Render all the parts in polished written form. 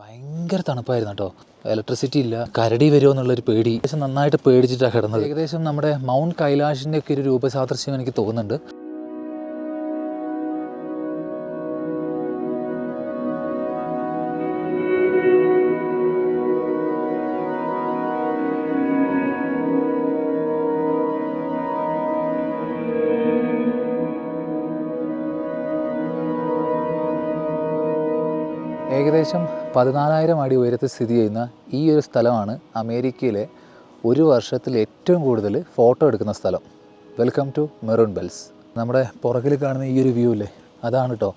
ഭയങ്കര തണുപ്പായിരുന്നു കേട്ടോ. ഇലക്ട്രിസിറ്റി ഇല്ല, കരടി വരുമോ എന്നുള്ളൊരു പേടി. ഏകദേശം നന്നായിട്ട് പേടിച്ചിട്ടാണ് കിടന്നത്. ഏകദേശം നമ്മുടെ മൗണ്ട് കൈലാഷിൻ്റെ ഒക്കെ ഒരു രൂപസാദൃശ്യം എനിക്ക് തോന്നുന്നുണ്ട്. ഏകദേശം 14,000 അടി ഉയരത്തിൽ സ്ഥിതി ചെയ്യുന്ന ഈ ഒരു സ്ഥലമാണ് അമേരിക്കയിലെ ഒരു വർഷത്തിൽ ഏറ്റവും കൂടുതൽ ഫോട്ടോ എടുക്കുന്ന സ്ഥലം. Welcome to Maroon Bells. നമ്മുടെ പുറകിൽ കാണുന്ന ഈ ഒരു വ്യൂ ഇല്ലേ, അതാണ് കേട്ടോ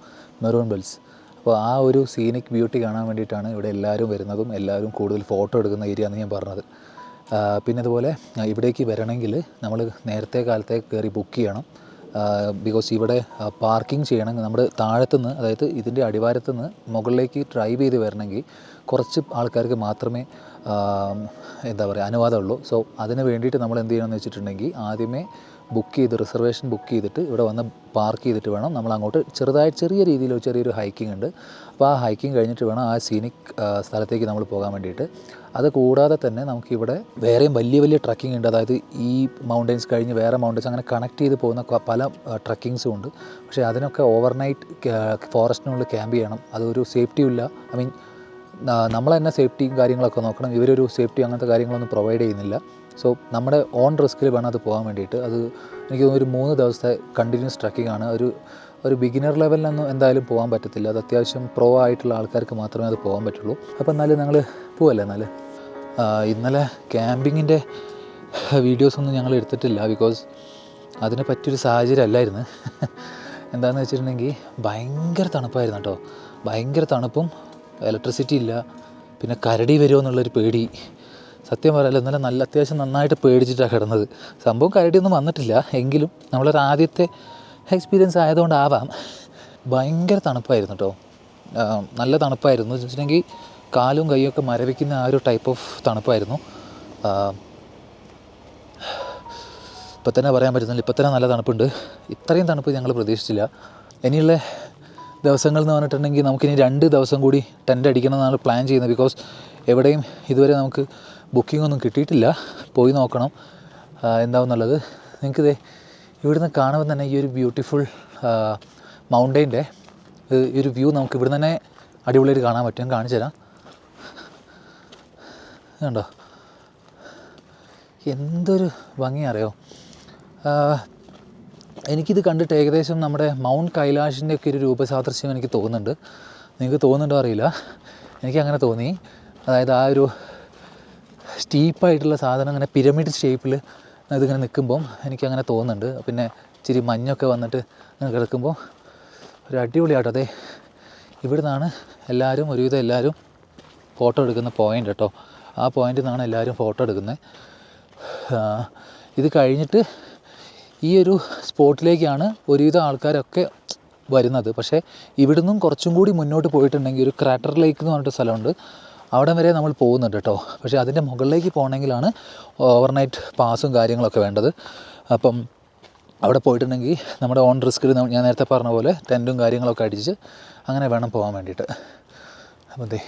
മെറൂൺ ബെൽസ്. അപ്പോൾ ആ ഒരു സീനിക് ബ്യൂട്ടി കാണാൻ വേണ്ടിയിട്ടാണ് ഇവിടെ എല്ലാവരും വരുന്നതും എല്ലാവരും കൂടുതൽ ഫോട്ടോ എടുക്കുന്ന ഏരിയ എന്ന് ഞാൻ പറഞ്ഞത്. പിന്നെ അതുപോലെ ഇവിടേക്ക് വരണമെങ്കിൽ നമ്മൾ നേരത്തെ കാലത്തെ കയറി ബുക്ക് ചെയ്യണം. ബിക്കോസ് ഇവിടെ പാർക്കിംഗ് ചെയ്യണമെങ്കിൽ നമ്മുടെ താഴത്തുനിന്ന്, അതായത് ഇതിൻ്റെ അടിവാരത്തുനിന്ന് മുകളിലേക്ക് ഡ്രൈവ് ചെയ്ത് വരണമെങ്കിൽ കുറച്ച് ആൾക്കാർക്ക് മാത്രമേ എന്താ പറയുക അനുവാദമുള്ളൂ. സോ അതിന് വേണ്ടിയിട്ട് നമ്മൾ എന്ത് ചെയ്യണമെന്ന് വെച്ചിട്ടുണ്ടെങ്കിൽ ആദ്യമേ ബുക്ക് ചെയ്ത് റിസർവേഷൻ ബുക്ക് ചെയ്തിട്ട് ഇവിടെ വന്ന് പാർക്ക് ചെയ്തിട്ട് വേണം നമ്മൾ അങ്ങോട്ട് ചെറിയ രീതിയിൽ ചെറിയൊരു ഹൈക്കിംഗ് ഉണ്ട്. അപ്പോൾ ആ ഹൈക്കിംഗ് കഴിഞ്ഞിട്ട് വേണം ആ സീനിക് സ്ഥലത്തേക്ക് നമ്മൾ പോകാൻ വേണ്ടിയിട്ട്. അത് കൂടാതെ തന്നെ നമുക്കിവിടെ വേറെയും വലിയ ട്രക്കിംഗ് ഉണ്ട്. അതായത് ഈ മൗണ്ടൻസ് കഴിഞ്ഞ് വേറെ മൗണ്ടൻസ് അങ്ങനെ കണക്ട് ചെയ്ത് പോകുന്ന പല ട്രക്കിങ്സും ഉണ്ട്. പക്ഷേ അതിനൊക്കെ ഓവർനൈറ്റ് ഫോറസ്റ്റിനുള്ളിൽ ക്യാമ്പ് ചെയ്യണം. അതൊരു സേഫ്റ്റിയും ഇല്ല. ഐ മീൻ നമ്മൾ തന്നെ സേഫ്റ്റിയും കാര്യങ്ങളൊക്കെ നോക്കണം. ഇവരൊരു സേഫ്റ്റി അങ്ങനത്തെ കാര്യങ്ങളൊന്നും പ്രൊവൈഡ് ചെയ്യുന്നില്ല. സോ നമ്മുടെ ഓൺ റിസ്കിൽ വേണം അത് പോകാൻ വേണ്ടിയിട്ട്. അത് എനിക്ക് തോന്നുന്നു ഒരു 3 ദിവസത്തെ കണ്ടിന്യൂസ് ട്രക്കിംഗ് ആണ്. ഒരു ബിഗിനർ ലെവലിലൊന്നും എന്തായാലും പോകാൻ പറ്റത്തില്ല. അത് അത്യാവശ്യം പ്രോ ആയിട്ടുള്ള ആൾക്കാർക്ക് മാത്രമേ അത് പോകാൻ പറ്റുള്ളൂ. അപ്പോൾ എന്നാലും ഞങ്ങൾ പോവല്ലേ. ഇന്നലെ ക്യാമ്പിങ്ങിൻ്റെ വീഡിയോസൊന്നും ഞങ്ങൾ എടുത്തിട്ടില്ല. ബിക്കോസ് അതിനെ പറ്റിയൊരു സാഹചര്യം അല്ലായിരുന്നു. എന്താണെന്ന് വെച്ചിട്ടുണ്ടെങ്കിൽ ഭയങ്കര തണുപ്പായിരുന്നു കേട്ടോ. ഭയങ്കര തണുപ്പും ഇലക്ട്രിസിറ്റി ഇല്ല, പിന്നെ കരടി വരുമോ എന്നുള്ളൊരു പേടി. സത്യം പറയാമല്ലോ, ഇന്നലെ അത്യാവശ്യം നന്നായിട്ട് പേടിച്ചിട്ടാണ് കിടന്നത്. സംഭവം കരടിയൊന്നും വന്നിട്ടില്ല, എങ്കിലും നമ്മളൊരു ആദ്യത്തെ എക്സ്പീരിയൻസ് ആയതുകൊണ്ടാവാം. ഭയങ്കര തണുപ്പായിരുന്നു കേട്ടോ. നല്ല തണുപ്പായിരുന്നു എന്ന് വെച്ചിട്ടുണ്ടെങ്കിൽ കാലും കൈയൊക്കെ മരവിക്കുന്ന ആ ഒരു ടൈപ്പ് ഓഫ് തണുപ്പായിരുന്നു. ഇപ്പം തന്നെ പറയാൻ പറ്റുന്നില്ല, ഇപ്പം തന്നെ നല്ല തണുപ്പുണ്ട്. ഇത്രയും തണുപ്പ് ഞങ്ങൾ പ്രതീക്ഷിച്ചില്ല. ഇനിയുള്ള ദിവസങ്ങൾ എന്ന് പറഞ്ഞിട്ടുണ്ടെങ്കിൽ നമുക്കിനി 2 ദിവസം കൂടി ടെൻ്റ് അടിക്കണം എന്നാണ് പ്ലാൻ ചെയ്യുന്നത്. ബിക്കോസ് എവിടെയും ഇതുവരെ നമുക്ക് ബുക്കിംഗ് ഒന്നും കിട്ടിയിട്ടില്ല. പോയി നോക്കണം എന്താവും എന്നുള്ളത്. നിങ്ങൾക്കിത് ഇവിടുന്ന് കാണുമ്പോൾ തന്നെ ഈ ഒരു ബ്യൂട്ടിഫുൾ മൗണ്ടൈൻ്റെ ഈ ഒരു വ്യൂ നമുക്ക് ഇവിടുന്ന് തന്നെ അടിപൊളിയായിട്ട് കാണാൻ പറ്റും. കാണിച്ചു തരാം. കണ്ടോ എന്തൊരു ഭംഗി അറിയോ. എനിക്കിത് കണ്ടിട്ട് ഏകദേശം നമ്മുടെ മൗണ്ട് കൈലാഷിൻ്റെ ഒക്കെ ഒരു രൂപസാദൃശ്യം എനിക്ക് തോന്നുന്നുണ്ട്. നിങ്ങൾക്ക് തോന്നുന്നുണ്ടോ അറിയില്ല, എനിക്കങ്ങനെ തോന്നി. അതായത് ആ ഒരു സ്റ്റീപ്പായിട്ടുള്ള സാധനം ഇങ്ങനെ പിരമിഡ് ഷേപ്പിൽ ഇതിങ്ങനെ നിൽക്കുമ്പം എനിക്കങ്ങനെ തോന്നുന്നുണ്ട്. പിന്നെ ഇച്ചിരി മഞ്ഞൊക്കെ വന്നിട്ട് ഇങ്ങനെ കിടക്കുമ്പോൾ ഒരു അടിപൊളിയാട്ടോ. അതെ, ഇവിടെ നിന്നാണ് ഒരുവിധം എല്ലാവരും ഫോട്ടോ എടുക്കുന്ന പോയിൻ്റ് കേട്ടോ. ആ പോയിൻ്റിൽ നിന്നാണ് എല്ലാവരും ഫോട്ടോ എടുക്കുന്നത്. ഇത് കഴിഞ്ഞിട്ട് ഈ ഒരു സ്പോട്ടിലേക്കാണ് ഒരുവിധം ആൾക്കാരൊക്കെ വരുന്നത്. പക്ഷേ ഇവിടുന്നും കുറച്ചും കൂടി മുന്നോട്ട് പോയിട്ടുണ്ടെങ്കിൽ ഒരു ക്രാറ്റർ ലേക്ക് എന്ന് പറഞ്ഞിട്ട് സ്ഥലമുണ്ട്. അവിടെ വരെ നമ്മൾ പോകുന്നുണ്ട് കേട്ടോ. പക്ഷേ അതിൻ്റെ മുകളിലേക്ക് പോകണമെങ്കിലാണ് ഓവർനൈറ്റ് പാസും കാര്യങ്ങളൊക്കെ വേണ്ടത്. അപ്പം അവിടെ പോയിട്ടുണ്ടെങ്കിൽ നമ്മുടെ ഓൺ റിസ്കിൽ ഞാൻ നേരത്തെ പറഞ്ഞ പോലെ ടെൻറ്റും കാര്യങ്ങളൊക്കെ അടിച്ച് അങ്ങനെ വേണം പോകാൻ വേണ്ടിയിട്ട്. അപ്പം ദേ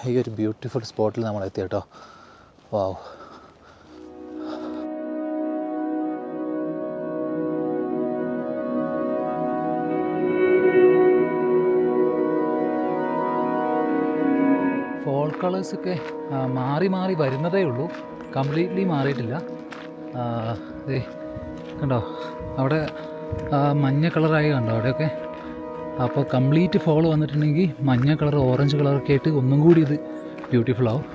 ഈ ഒരു ബ്യൂട്ടിഫുൾ സ്പോട്ടിൽ നമ്മൾ എത്തി കേട്ടോ. വാവ്. ഫോൾ കളേഴ്സൊക്കെ മാറി വരുന്നതേ ഉള്ളൂ, കംപ്ലീറ്റ്ലി മാറിയിട്ടില്ല. ഇതേ കണ്ടോ, അവിടെ മഞ്ഞ കളറായി കണ്ടോ അവിടെയൊക്കെ. അപ്പോൾ കംപ്ലീറ്റ് ഫോൾ വന്നിട്ടുണ്ടെങ്കിൽ മഞ്ഞ കളർ ഓറഞ്ച് കളറൊക്കെ ആയിട്ട് ഒന്നും കൂടി ഇത് ബ്യൂട്ടിഫുൾ ആവും.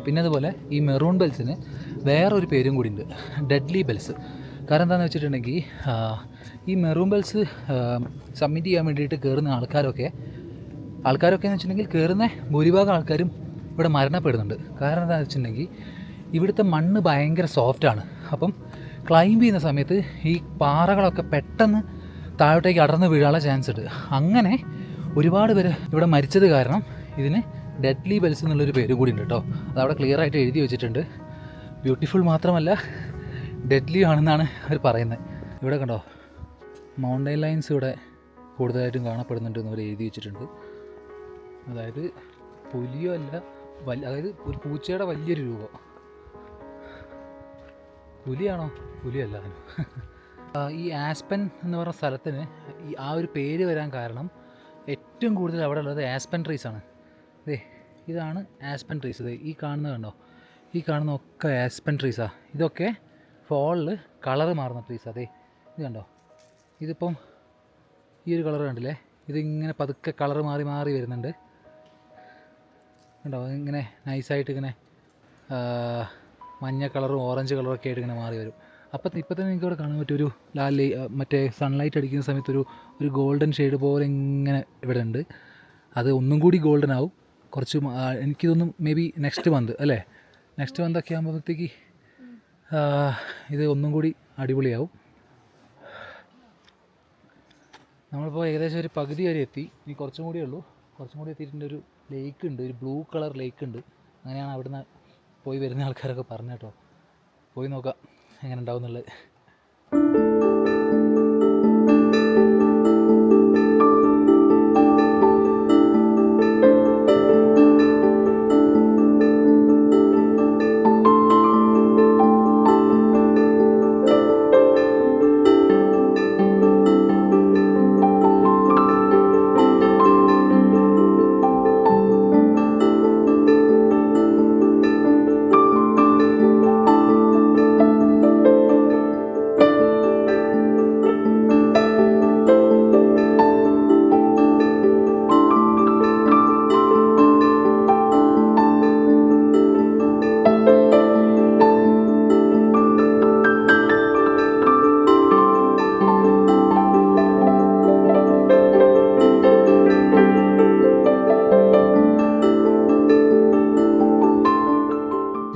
പിന്നെ അതുപോലെ ഈ മെറൂൺ ബെൽസിന് വേറൊരു പേരും കൂടി ഉണ്ട്, ഡെഡ്ലി ബെൽസ്. കാരണം എന്താണെന്ന് വെച്ചിട്ടുണ്ടെങ്കിൽ ഈ മെറൂൺ ബെൽസ് സബ്മിറ്റ് ചെയ്യാൻ വേണ്ടിയിട്ട് കയറുന്ന ആൾക്കാരൊക്കെ എന്ന് വെച്ചിട്ടുണ്ടെങ്കിൽ കയറുന്ന ഭൂരിഭാഗം ആൾക്കാരും ഇവിടെ മരണപ്പെടുന്നുണ്ട്. കാരണം എന്താണെന്ന് വെച്ചിട്ടുണ്ടെങ്കിൽ ഇവിടുത്തെ മണ്ണ് ഭയങ്കര സോഫ്റ്റാണ്. അപ്പം ക്ലൈംബ് ചെയ്യുന്ന സമയത്ത് ഈ പാറകളൊക്കെ പെട്ടെന്ന് താഴോട്ടേക്ക് അടർന്ന് വീഴാനുള്ള ചാൻസ് ഉണ്ട്. അങ്ങനെ ഒരുപാട് പേര് ഇവിടെ മരിച്ചത് കാരണം ഇതിന് ഡെഡ്ലി ബെൽസ് എന്നുള്ളൊരു പേര് കൂടി ഉണ്ട് കേട്ടോ. അതവിടെ ക്ലിയർ ആയിട്ട് എഴുതി വെച്ചിട്ടുണ്ട്. ബ്യൂട്ടിഫുൾ മാത്രമല്ല ഡെഡ്ലി ആണെന്നാണ് അവർ പറയുന്നത്. ഇവിടെ കണ്ടോ മൗണ്ടൈൻ ലൈൻസ് ഇവിടെ കൂടുതലായിട്ടും കാണപ്പെടുന്നുണ്ട് എന്ന് അവർ എഴുതി വെച്ചിട്ടുണ്ട്. അതായത് പുലിയോ അല്ല, അതായത് ഒരു പൂച്ചയുടെ വലിയൊരു രൂപം. പുലിയാണോ? പുലിയല്ല. ഈ ആസ്പെൻ എന്ന് പറഞ്ഞ സ്ഥലത്തിന് ആ ഒരു പേര് വരാൻ കാരണം ഏറ്റവും കൂടുതൽ അവിടെ ഉള്ളത് ആസ്പെൻ ട്രീസാണ്. ഇതാണ് ആസ്പെൻ ട്രീസ്. ഈ കാണുന്നത് കണ്ടോ, ഈ കാണുന്ന ഒക്കെ ആസ്പെൻ ട്രീസാണ്. ഇതൊക്കെ ഫോളിൽ കളറ് മാറുന്ന ട്രീസാണ്. ഇത് കണ്ടോ, ഇതിപ്പം ഈ ഒരു കളർ കണ്ടില്ലേ, ഇതിങ്ങനെ പതുക്കെ കളറ് മാറി മാറി വരുന്നുണ്ട് കണ്ടോ. ഇങ്ങനെ നൈസായിട്ട് ഇങ്ങനെ മഞ്ഞ കളറും ഓറഞ്ച് കളറും ഒക്കെ ആയിട്ട് ഇങ്ങനെ മാറി വരും. അപ്പം ഇപ്പം തന്നെ നിങ്ങൾക്ക് ഇവിടെ കാണാൻ പറ്റും ഒരു മറ്റേ സൺലൈറ്റ് അടിക്കുന്ന സമയത്ത് ഒരു ഗോൾഡൻ ഷെയ്ഡ് പോലെ ഇങ്ങനെ ഇവിടെ ഉണ്ട്. അത് ഒന്നും കൂടി ഗോൾഡൻ ആവും കുറച്ച്. എനിക്ക് തോന്നും മേ ബി നെക്സ്റ്റ് മന്ത് അല്ലേ, നെക്സ്റ്റ് മന്തൊക്കെ ആകുമ്പോഴത്തേക്ക് ഇത് ഒന്നും കൂടി അടിപൊളിയാവും. നമ്മളിപ്പോൾ ഏകദേശം ഒരു പകുതി വരെ എത്തി. ഇനി കുറച്ചും കൂടിയേ ഉള്ളൂ. കുറച്ചും കൂടി എത്തിയിട്ടുണ്ട്. ഒരു ലേക്ക് ഉണ്ട്, ഒരു ബ്ലൂ കളർ ലേക്ക് ഉണ്ട്. അങ്ങനെയാണ് അവിടുന്ന് പോയി വരുന്ന ആൾക്കാരൊക്കെ പറഞ്ഞു കേട്ടോ. പോയി നോക്കാം എങ്ങനെ ഉണ്ടാവും എന്നുള്ളത്.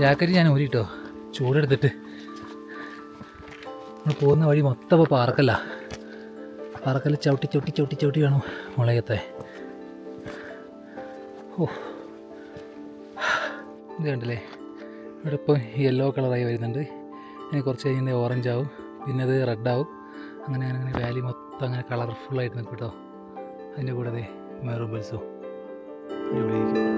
ജാക്കറ്റ് ഞാൻ ഊരിട്ടോ, ചൂടെടുത്തിട്ട്. നമ്മൾ പോകുന്ന വഴി മൊത്തം ഇപ്പോൾ പാറക്കല്ല ചവിട്ടി ചവിട്ടി ചവിട്ടി ചവിട്ടി വേണം മുളയത്തെ. ഓ, ഇത് കണ്ടില്ലേ, ഇവിടെ ഇപ്പോൾ യെല്ലോ കളറായി വരുന്നുണ്ട്. ഇനി കുറച്ച് കഴിഞ്ഞാൽ ഓറഞ്ച് ആവും, പിന്നെ അത് റെഡ് ആവും. അങ്ങനെ അങ്ങനെ വാലി മൊത്തം അങ്ങനെ കളർഫുള്ളായിട്ട് നിൽക്കും കേട്ടോ. അതിൻ്റെ കൂടെ മെറൂൺ ബെൽസും അടിപൊളിയായിരിക്കും.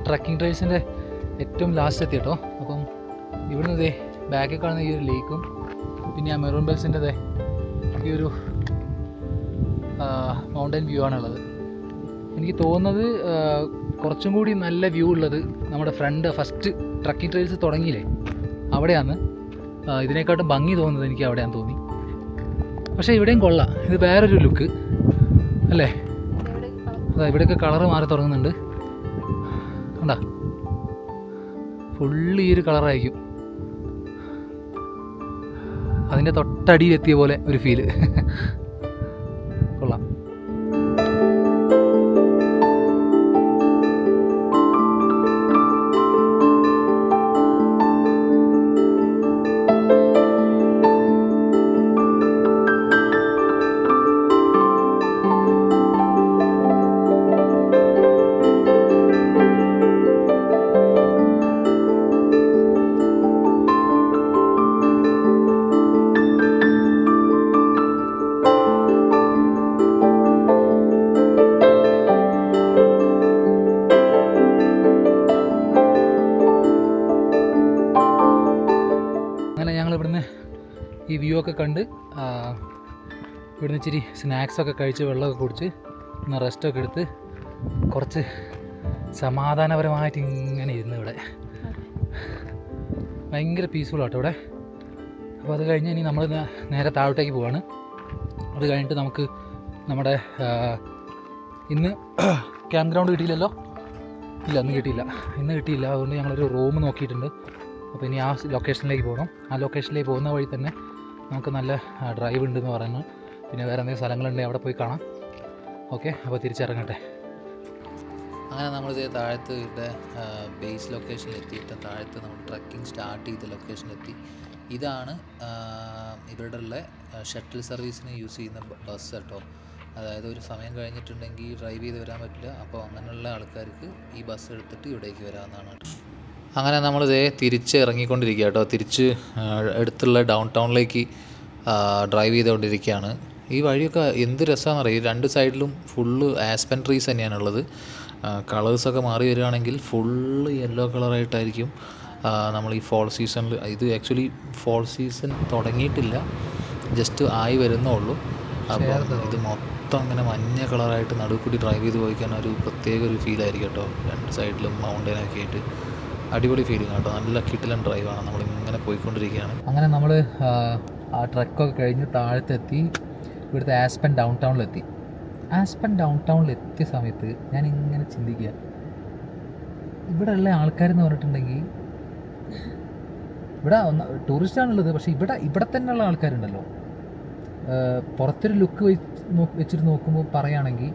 ട്രക്കിംഗ് ട്രേൽസിൻ്റെ ഏറ്റവും ലാസ്റ്റ് എത്തി കേട്ടോ. അപ്പം ഇവിടുന്ന് ബാക്കിൽ കാണുന്ന ഈ ഒരു ലേക്കും പിന്നെ ആ മെറൂൺ ബെൽസിൻ്റെ ഈ ഒരു മൗണ്ടൻ വ്യൂ ആണുള്ളത്. എനിക്ക് തോന്നുന്നത് കുറച്ചും കൂടി നല്ല വ്യൂ ഉള്ളത് നമ്മുടെ ഫസ്റ്റ് ട്രക്കിംഗ് ട്രേൽസ് തുടങ്ങിയില്ലേ അവിടെയാണ്. ഇതിനെക്കാട്ടും ഭംഗി തോന്നുന്നത് എനിക്ക് അവിടെയാണെന്ന് തോന്നി. പക്ഷേ ഇവിടെയും കൊള്ളാം, ഇത് വേറൊരു ലുക്ക് അല്ലേ. അതാ ഇവിടെയൊക്കെ കളറ് മാറി തുടങ്ങുന്നുണ്ട് കണ്ടാ, ഫുള്ള് ഈ ഒരു കളറായിരിക്കും. അതിൻ്റെ തൊട്ടടിയിലെത്തിയ പോലെ ഒരു ഫീല് കൊള്ളാം. ഈ വ്യൂ ഒക്കെ കണ്ട് ഇവിടുന്ന് ഇച്ചിരി സ്നാക്സൊക്കെ കഴിച്ച് വെള്ളമൊക്കെ കുടിച്ച് ഒന്ന് റെസ്റ്റൊക്കെ എടുത്ത് കുറച്ച് സമാധാനപരമായിട്ട് ഇങ്ങനെ ഇരുന്ന് ഇവിടെ ഭയങ്കര പീസ്ഫുള്ളാട്ടോ ഇവിടെ. അപ്പോൾ അത് കഴിഞ്ഞ് ഇനി നമ്മൾ നേരെ താഴോട്ടേക്ക് പോവാണ്. അത് കഴിഞ്ഞിട്ട് നമുക്ക് നമ്മുടെ ഇന്ന് ക്യാമ്പ് ഗ്രൗണ്ട് കിട്ടിയില്ലല്ലോ. ഇല്ല, ഇന്ന് കിട്ടിയില്ല. അതുകൊണ്ട് ഞങ്ങളൊരു റൂം നോക്കിയിട്ടുണ്ട്. അപ്പോൾ ഇനി ആ ലൊക്കേഷനിലേക്ക് പോകണം. ആ ലൊക്കേഷനിലേക്ക് പോകുന്ന വഴി തന്നെ നമുക്ക് നല്ല ഡ്രൈവ് ഉണ്ടെന്ന് പറയുന്നു. പിന്നെ വേറെ എന്തെങ്കിലും സ്ഥലങ്ങളുണ്ടെങ്കിൽ അവിടെ പോയി കാണാം. ഓക്കെ, അപ്പോൾ തിരിച്ചിറങ്ങട്ടെ. അങ്ങനെ നമ്മളിത് താഴത്ത് ഇവിടെ ബേസ് ലൊക്കേഷനിൽ എത്തിയിട്ട് താഴത്ത് നമ്മൾ ട്രക്കിംഗ് സ്റ്റാർട്ട് ചെയ്ത ലൊക്കേഷനിലെത്തി. ഇതാണ് ഇവരുടെ ഉള്ള ഷട്ടിൽ സർവീസിന് യൂസ് ചെയ്യുന്ന ബസ് കേട്ടോ. അതായത് ഒരു സമയം കഴിഞ്ഞിട്ടുണ്ടെങ്കിൽ ഡ്രൈവ് ചെയ്ത് വരാൻ പറ്റില്ല. അപ്പോൾ അങ്ങനെയുള്ള ആൾക്കാർക്ക് ഈ ബസ് എടുത്തിട്ട് ഇവിടേക്ക് വരാമെന്നാണ് കേട്ടോ. അങ്ങനെ നമ്മളിതേ തിരിച്ച് ഇറങ്ങിക്കൊണ്ടിരിക്കുക കേട്ടോ. തിരിച്ച് അടുത്തുള്ള ഡൗൺ ടൗണിലേക്ക് ഡ്രൈവ് ചെയ്തുകൊണ്ടിരിക്കുകയാണ്. ഈ വഴിയൊക്കെ എന്ത് രസമാണെന്ന് അറിയാം. രണ്ട് സൈഡിലും ഫുള്ള് ആസ്പെൻ ട്രീസ് തന്നെയാണുള്ളത്. കളേഴ്സൊക്കെ മാറി വരികയാണെങ്കിൽ ഫുള്ള് യെല്ലോ കളറായിട്ടായിരിക്കും നമ്മൾ ഈ ഫോൾ സീസണിൽ. ഇത് ആക്ച്വലി ഫോൾ സീസൺ തുടങ്ങിയിട്ടില്ല, ജസ്റ്റ് ആയി വരുന്നേ ഉള്ളൂ. അപ്പോൾ ഇത് മൊത്തം അങ്ങനെ മഞ്ഞ കളറായിട്ട് നടുക്കൂടി ഡ്രൈവ് ചെയ്ത് പോയിക്കാൻ ഒരു പ്രത്യേക ഒരു ഫീലായിരിക്കും കേട്ടോ. രണ്ട് സൈഡിലും മൗണ്ടനൊക്കെ ആയിട്ട് അടിപൊളി ഫീലിംഗ് കേട്ടോ. നല്ല കിട്ടിലൻ ഡ്രൈവാണ്. നമ്മളിങ്ങനെ പോയിക്കൊണ്ടിരിക്കുകയാണ്. അങ്ങനെ നമ്മൾ ആ ട്രക്കൊക്കെ കഴിഞ്ഞ് താഴത്തെത്തി ഇവിടുത്തെ ആസ്പെൻ ഡൗൺ ടൗണിലെത്തി. ആസ്പെൻ ഡൗൺ ടൗണിലെത്തിയ സമയത്ത് ഞാൻ ഇങ്ങനെ ചിന്തിക്കുക, ഇവിടെ ഉള്ള ആൾക്കാരെന്ന് പറഞ്ഞിട്ടുണ്ടെങ്കിൽ ഇവിടെ ടൂറിസ്റ്റാണുള്ളത്, പക്ഷേ ഇവിടെ തന്നെയുള്ള ആൾക്കാരുണ്ടല്ലോ. പുറത്തൊരു ലുക്ക് വെച്ചിട്ട് നോക്കുമ്പോൾ പറയുകയാണെങ്കിൽ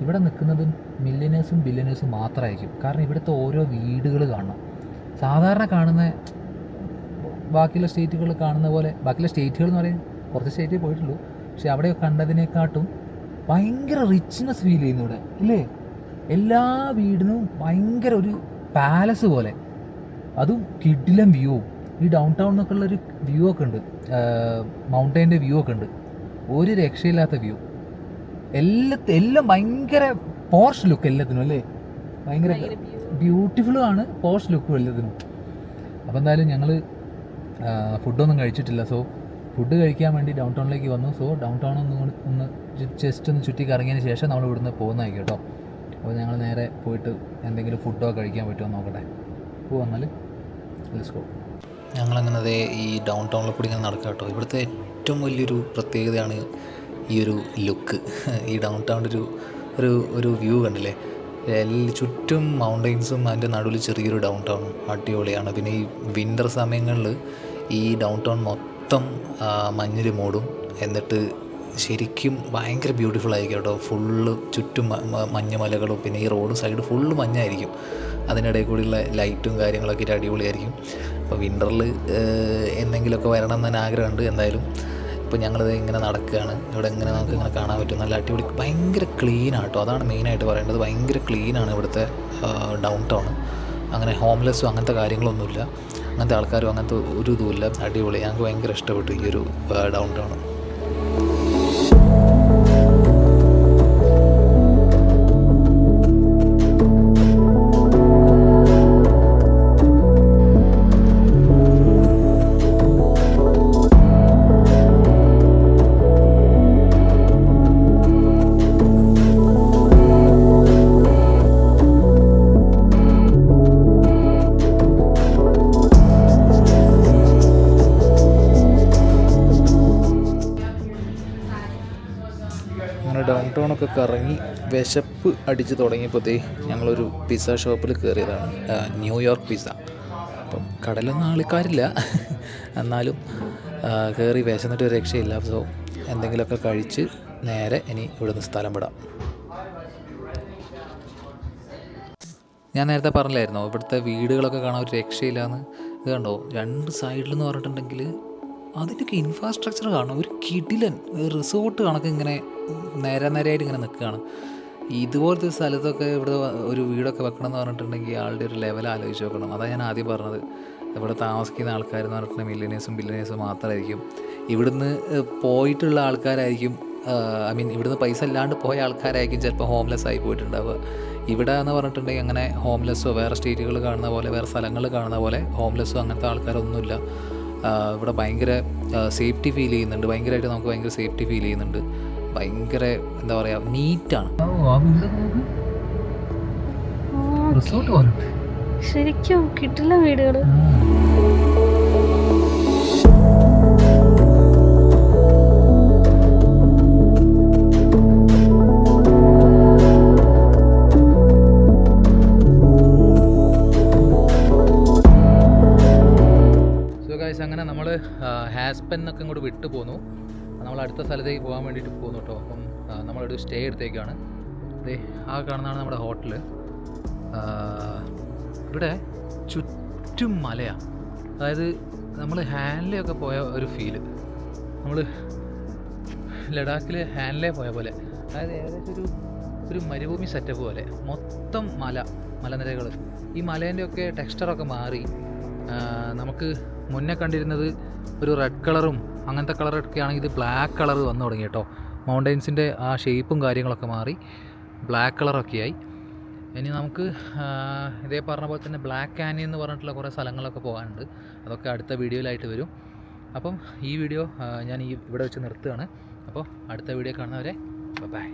ഇവിടെ നിൽക്കുന്നത് മില്യനേഴ്സും ബില്യനേഴ്സും മാത്രമായിരിക്കും. കാരണം ഇവിടുത്തെ ഓരോ വീടുകൾ കാണണം. സാധാരണ കാണുന്ന ബാക്കിയുള്ള സ്റ്റേറ്റുകൾ കാണുന്ന പോലെ, ബാക്കിയുള്ള സ്റ്റേറ്റുകൾ എന്ന് പറയും കുറച്ച് സ്റ്റേറ്റിൽ പോയിട്ടുള്ളൂ, പക്ഷെ അവിടെ കണ്ടതിനെക്കാട്ടും ഭയങ്കര റിച്ച്നെസ് ഫീൽ ചെയ്യുന്നു ഇവിടെ, ഇല്ലേ? എല്ലാ വീടിനും ഭയങ്കര ഒരു പാലസ് പോലെ, അതും കിടിലൻ വ്യൂ. ഈ ഡൗൺ ടൗൺ എന്നൊക്കെ ഉള്ളൊരു വ്യൂ ഒക്കെ ഉണ്ട്, മൗണ്ടൈൻ്റെ വ്യൂ ഒക്കെ ഉണ്ട്. ഒരു രക്ഷയില്ലാത്ത വ്യൂ. എല്ലാം ഭയങ്കര പോർഷ് ലുക്ക് എല്ലാത്തിനും, അല്ലേ? ഭയങ്കര ബ്യൂട്ടിഫുള്ളും ആണ്, പോർഷ് ലുക്കും എല്ലാത്തിനും. അപ്പോൾ എന്തായാലും ഞങ്ങൾ ഫുഡൊന്നും കഴിച്ചിട്ടില്ല. സോ ഫുഡ് കഴിക്കാൻ വേണ്ടി ഡൗൺ ടൗണിലേക്ക് വന്നു. സോ ഡൗൺ ടൗൺ ഒന്ന് ജസ്റ്റ് ഒന്ന് ചുറ്റി കറങ്ങിയതിന് ശേഷം നമ്മൾ ഇവിടുന്ന് പോകുന്നതായിരിക്കും കേട്ടോ. അപ്പോൾ ഞങ്ങൾ നേരെ പോയിട്ട് എന്തെങ്കിലും ഫുഡോ കഴിക്കാൻ പറ്റുമോ നോക്കട്ടെ. പോവാന്നാൽ ലെറ്റ്സ് ഗോ. ഞങ്ങളങ്ങനെ അതേ ഈ ഡൗൺ ടൗണിൽ കൂടി ഇങ്ങനെ നടക്കുക കേട്ടോ. ഇവിടുത്തെ ഏറ്റവും വലിയൊരു പ്രത്യേകതയാണ് ഈ ഒരു ലുക്ക്. ഈ ഡൗൺ ടൗണിൻ്റെ ഒരു വ്യൂ കണ്ടില്ലേ? ചുറ്റും മൗണ്ടൈൻസും അതിൻ്റെ നടുവിൽ ചെറിയൊരു ഡൗൺ ടൗണും അടിപൊളിയാണ്. പിന്നെ ഈ വിൻ്റർ സമയങ്ങളിൽ ഈ ഡൗൺ ടൗൺ മൊത്തം മഞ്ഞിൽ മൂടും. എന്നിട്ട് ശരിക്കും ഭയങ്കര ബ്യൂട്ടിഫുൾ ആയിരിക്കും കേട്ടോ. ഫുള്ള് ചുറ്റും മഞ്ഞുമലകളും പിന്നെ ഈ റോഡ് സൈഡ് ഫുള്ള് മഞ്ഞായിരിക്കും. അതിനിടയിൽ കൂടിയുള്ള ലൈറ്റും കാര്യങ്ങളൊക്കെ ഇട്ട് അടിപൊളിയായിരിക്കും. അപ്പോൾ വിൻ്ററിൽ എന്തെങ്കിലുമൊക്കെ വരണം എന്നതിന് ആഗ്രഹമുണ്ട്. എന്തായാലും ഇപ്പോൾ ഞങ്ങളിത് ഇങ്ങനെ നടക്കുകയാണ്. ഇവിടെ ഇങ്ങനെ നമുക്ക് ഇങ്ങനെ കാണാൻ പറ്റും. നല്ല അടിപൊളി, ഭയങ്കര ക്ലീനാണ് കേട്ടോ. അതാണ് മെയിനായിട്ട് പറയേണ്ടത്. ഭയങ്കര ക്ലീനാണ് ഇവിടുത്തെ ഡൗൺ ടൗൺ. അങ്ങനെ ഹോംലെസ്സും അങ്ങനത്തെ കാര്യങ്ങളൊന്നുമില്ല, അങ്ങനത്തെ ആൾക്കാരും അങ്ങനത്തെ ഒരു ഇതുമില്ല. അടിപൊളി. ഞങ്ങൾക്ക് ഭയങ്കര ഇഷ്ടപ്പെട്ടു ഈ ഒരു ഡൗൺ ടൗൺ. ഡൗൺ ടൗണൊക്കെ കറങ്ങി വിശപ്പ് അടിച്ച് തുടങ്ങിയപ്പോഴത്തേ ഞങ്ങളൊരു പിസ്സ ഷോപ്പിൽ കയറിയതാണ്, ന്യൂയോർക്ക് പിസ്സ. അപ്പം കടലൊന്നും ആൾക്കാരില്ല, എന്നാലും കയറി വിശന്നിട്ട് ഒരു രക്ഷയില്ല. സോ എന്തെങ്കിലുമൊക്കെ കഴിച്ച് നേരെ ഇനി ഇവിടുന്ന് സ്ഥലം വിടാം. ഞാൻ നേരത്തെ പറഞ്ഞില്ലായിരുന്നോ ഇവിടുത്തെ വീടുകളൊക്കെ കാണാൻ ഒരു രക്ഷയില്ലാന്ന്. ഇത് കണ്ടോ, രണ്ട് സൈഡിലെന്ന് പറഞ്ഞിട്ടുണ്ടെങ്കിൽ അതിൻ്റെയൊക്കെ ഇൻഫ്രാസ്ട്രക്ചർ കാണണം. ഒരു കിടിലൻ റിസോർട്ട് കണക്ക് ഇങ്ങനെ നേരായിട്ട് ഇങ്ങനെ നിൽക്കുകയാണ്. ഇതുപോലത്തെ സ്ഥലത്തൊക്കെ ഇവിടെ ഒരു വീടൊക്കെ വെക്കണം എന്ന് പറഞ്ഞിട്ടുണ്ടെങ്കിൽ ആളുടെ ഒരു ലെവൽ ആലോചിച്ച് നോക്കണം. അതാണ് ഞാൻ ആദ്യം പറഞ്ഞത്. ഇവിടെ താമസിക്കുന്ന ആൾക്കാരെന്ന് പറഞ്ഞിട്ടുണ്ടെങ്കിൽ മില്യനേഴ്സും ബില്യനേഴ്സും മാത്രമായിരിക്കും. ഇവിടുന്ന് പോയിട്ടുള്ള ആൾക്കാരായിരിക്കും, ഇവിടുന്ന് പൈസ ഇല്ലാണ്ട് പോയ ആൾക്കാരായിരിക്കും ചിലപ്പോൾ ഹോംലെസ് ആയി പോയിട്ടുണ്ടാവുക. ഇവിടെ എന്ന് പറഞ്ഞിട്ടുണ്ടെങ്കിൽ അങ്ങനെ ഹോംലെസ്സോ വേറെ സ്റ്റേറ്റുകൾ കാണുന്ന പോലെ വേറെ സ്ഥലങ്ങളിൽ കാണുന്ന പോലെ ഹോംലെസ്സോ അങ്ങനത്തെ ആൾക്കാരൊന്നുമില്ല. ഇവിടെ ഭയങ്കര സേഫ്റ്റി ഫീൽ ചെയ്യുന്നുണ്ട്. ഭയങ്കരമായിട്ട് നമുക്ക് ഭയങ്കര സേഫ്റ്റി ഫീൽ ചെയ്യുന്നുണ്ട്. ഭയങ്കര എന്താ പറയുക, നീറ്റാണ്. റിസോർട്ട് പോലെ ശരിക്കും കിട്ടില്ല വീടുകൾ. അസ്പെൻ എന്നൊക്കെ ഇങ്ങോട്ട് വിട്ടു പോന്നു. നമ്മൾ അടുത്ത സ്ഥലത്തേക്ക് പോകാൻ വേണ്ടിയിട്ട് പോകുന്നു കേട്ടോ. അപ്പം നമ്മളൊരു സ്റ്റേ എടുത്തേക്കാണ്. അതെ, ആ കാണുന്നതാണ് നമ്മുടെ ഹോട്ടല്. ഇവിടെ ചുറ്റും മലയാണ്. അതായത് നമ്മൾ ഹാൻഡ്ലേയൊക്കെ പോയ ഒരു ഫീല്, നമ്മൾ ലഡാക്കിൽ ഹാൻഡ്ലേ പോയ പോലെ. അതായത് ഏകദേശം ഒരു മരുഭൂമി സെറ്റപ്പ് പോലെ, മൊത്തം മലനിരകൾ. ഈ മലേൻ്റെയൊക്കെ ടെക്സ്ചറൊക്കെ മാറി. നമുക്ക് മുന്നേ കണ്ടിരുന്നത് ഒരു റെഡ് കളറും അങ്ങനത്തെ കളറൊക്കെ ആണെങ്കിൽ ഇത് ബ്ലാക്ക് കളർ വന്നു തുടങ്ങി കേട്ടോ. മൗണ്ടൻസിൻ്റെ ആ ഷേപ്പും കാര്യങ്ങളൊക്കെ മാറി ബ്ലാക്ക് കളറൊക്കെ ആയി. ഇനി നമുക്ക് ഇതേ പറഞ്ഞ പോലെ തന്നെ ബ്ലാക്ക് കാനിയൻ എന്ന് പറഞ്ഞിട്ടുള്ള കുറേ സ്ഥലങ്ങളൊക്കെ പോകാനുണ്ട്. അതൊക്കെ അടുത്ത വീഡിയോയിലായിട്ട് വരും. അപ്പം ഈ വീഡിയോ ഞാൻ ഇവിടെ വെച്ച് നിർത്തുകയാണ്. അപ്പോൾ അടുത്ത വീഡിയോ കാണുന്നവരെ ബൈ.